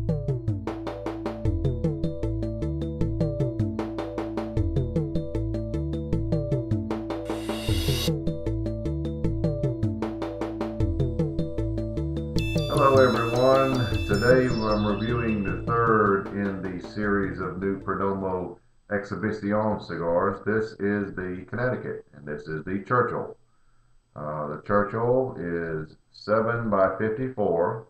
Hello everyone, today I'm reviewing the third in the series of new Perdomo Exhibicion cigars. This is the Connecticut and this is the Churchill. The Churchill is 7 by 54,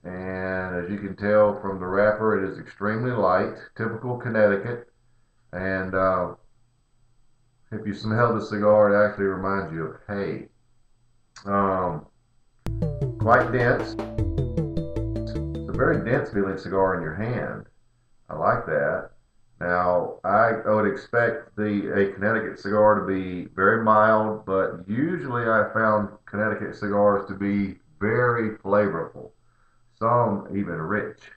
and as you can tell from the wrapper, it is extremely light, typical Connecticut, and if you smell the cigar, it actually reminds you of hay. Quite dense. It's a very dense feeling cigar in your hand. I like that. Now, I would expect a Connecticut cigar to be very mild, but usually I found Connecticut cigars to be very flavorful, some even rich.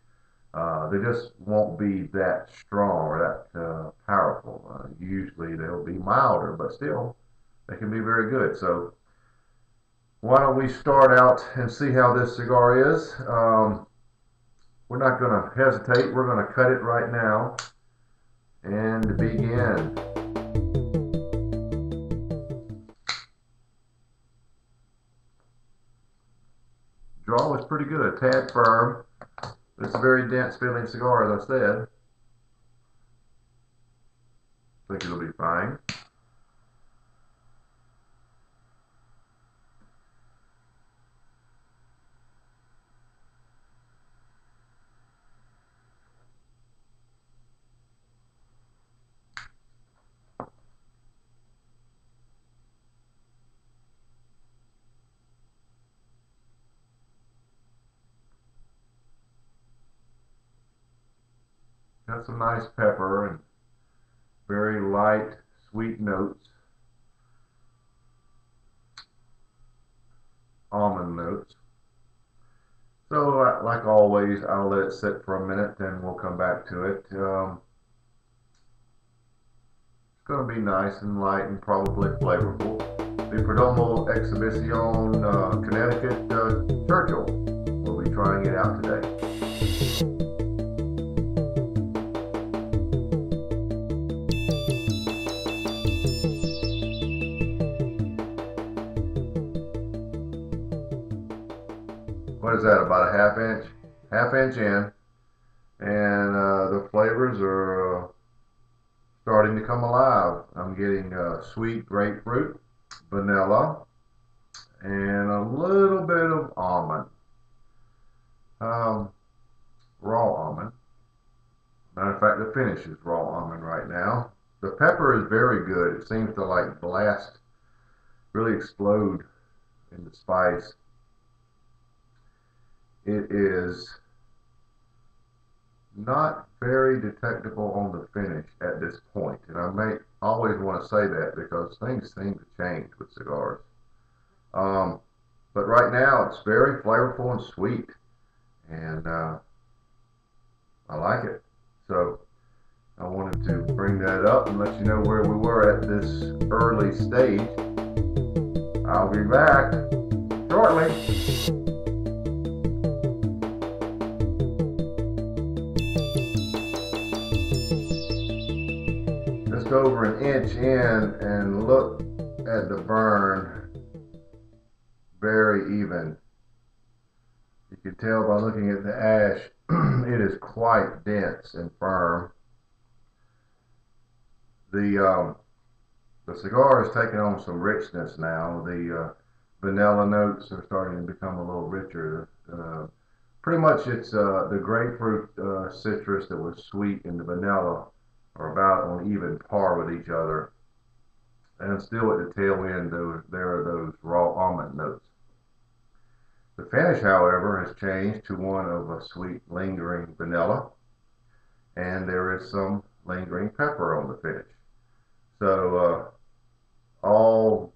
They just won't be that strong or that powerful. Usually they'll be milder, but still they can be very good. So why don't we start out and see how this cigar is. We're not going to hesitate. We're going to cut it right now and begin. Draw is pretty good, a tad firm. It's a very dense feeling cigar, as I said. I think it'll be fine. Got some nice pepper and very light, sweet notes. Almond notes. So, like always, I'll let it sit for a minute, then we'll come back to it. It's going to be nice and light and probably flavorful. The Perdomo Exhibicion Connecticut Churchill. We'll be trying it out today. What is that, about a half inch in, and the flavors are starting to come alive. I'm getting sweet grapefruit, vanilla, and a little bit of almond, raw almond. Matter of fact, the finish is raw almond right now. The pepper is very good. It seems to like blast, really explode in the spice. It is not very detectable on the finish at this point, and I may always want to say that because things seem to change with cigars. But right now it's very flavorful and sweet, and I like it. So I wanted to bring that up and let you know where we were at this early stage. I'll be back shortly. Over an inch in and look at the burn. Very even. You can tell by looking at the ash it is quite dense and firm. The cigar is taking on some richness now. The vanilla notes are starting to become a little richer. Pretty much it's the grapefruit citrus that was sweet and the vanilla are about on even par with each other, and still at the tail end there are those raw almond notes. The finish, however, has changed to one of a sweet lingering vanilla, and there is some lingering pepper on the finish. So all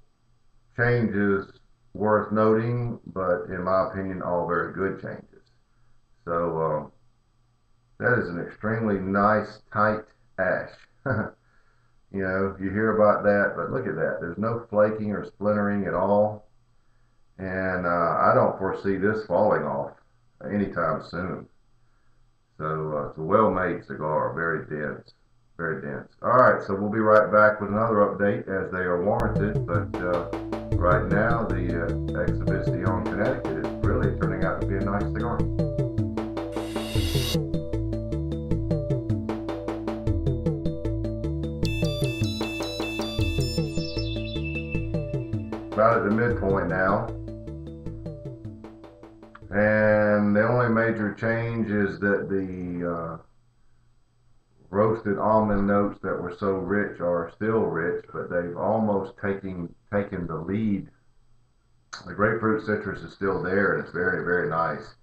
changes worth noting, but in my opinion all very good changes. So that is an extremely nice tight ash. You know, you hear about that, but look at that. There's no flaking or splintering at all. And I don't foresee this falling off anytime soon. So it's a well-made cigar, very dense, very dense. All right, so we'll be right back with another update as they are warranted. But right now, the Exhibicion Connecticut is really turning out to be a nice cigar. About at the midpoint now. And the only major change is that the roasted almond notes that were so rich are still rich, but they've almost taken the lead. The grapefruit citrus is still there, and it's very, very nice.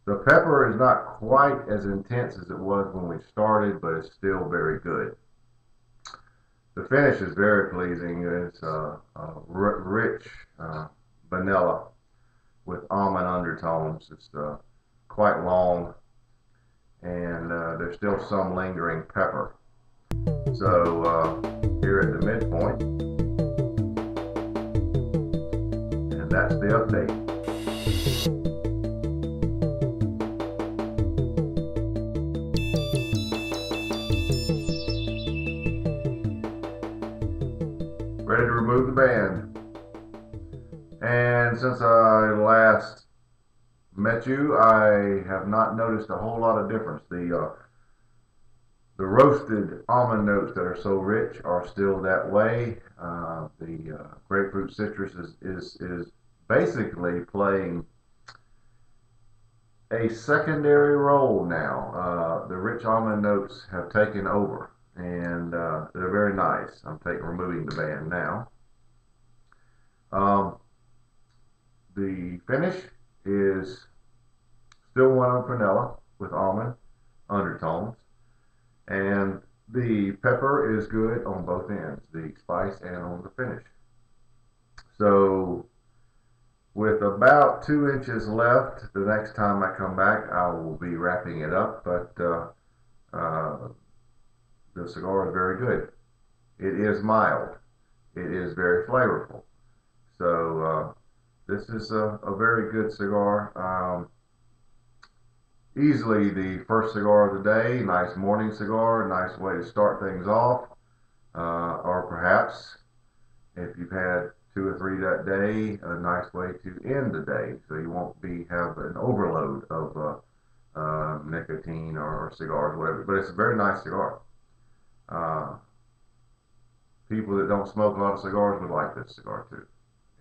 The pepper is not quite as intense as it was when we started, but it's still very good. The finish is very pleasing. It's rich vanilla with almond undertones. It's quite long, and there's still some lingering pepper. So here at the midpoint, and that's the update. Ready to remove the band. And since I last met you, I have not noticed a whole lot of difference. The roasted almond notes that are so rich are still that way. The grapefruit citrus is basically playing a secondary role now. The rich almond notes have taken over, and they're very nice. I'm removing the band now. The finish is still one of vanilla with almond undertones, and the pepper is good on both ends, the spice and on the finish. So with about 2 inches left, the next time I come back, I will be wrapping it up, but the cigar is very good. It is mild. It is very flavorful. So this is a very good cigar. Easily the first cigar of the day, nice morning cigar, nice way to start things off. Or perhaps, if you've had 2 or 3 that day, a nice way to end the day, so you won't have an overload of nicotine or cigars, whatever. But it's a very nice cigar. People that don't smoke a lot of cigars would like this cigar too.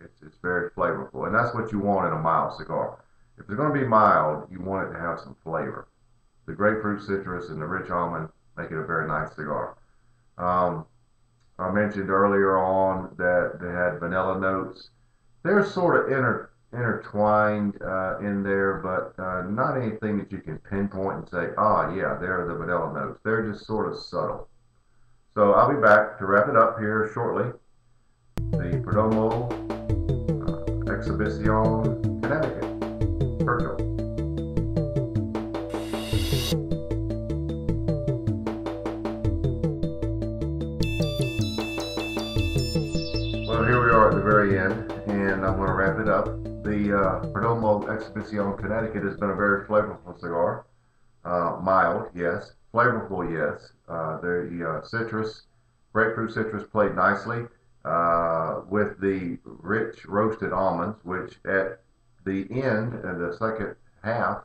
It's very flavorful, and that's what you want in a mild cigar. If it's going to be mild, you want it to have some flavor. The grapefruit citrus and the rich almond make it a very nice cigar. I mentioned earlier on that they had vanilla notes. They're sort of intertwined in there, but not anything that you can pinpoint and say, ah, yeah, they're the vanilla notes. They're just sort of subtle. So I'll be back to wrap it up here shortly. The Perdomo Exhibicion Connecticut Churchill. Well, here we are at the very end, and I'm going to wrap it up. The Perdomo Exhibicion Connecticut has been a very flavorful cigar. Mild, yes. Flavorful, yes. The citrus, grapefruit citrus played nicely with the rich roasted almonds, which at the end, in the second half,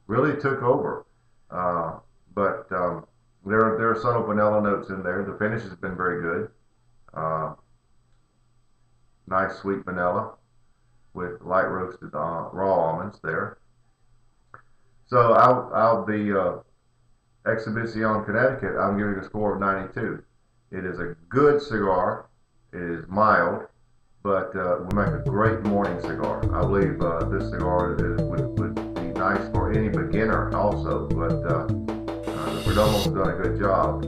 really took over. But there are subtle vanilla notes in there. The finish has been very good. Nice sweet vanilla with light roasted raw almonds there. So out the Exhibicion Connecticut, I'm giving a score of 92. It is a good cigar. It is mild, but will make a great morning cigar. I believe this cigar would be nice for any beginner also, but the Perdomo's done a good job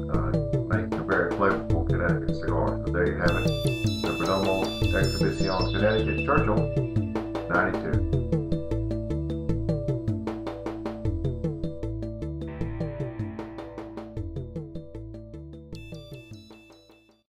making a very flavorful Connecticut cigar. So there you have it, the Perdomo Exhibicion Connecticut Churchill 92.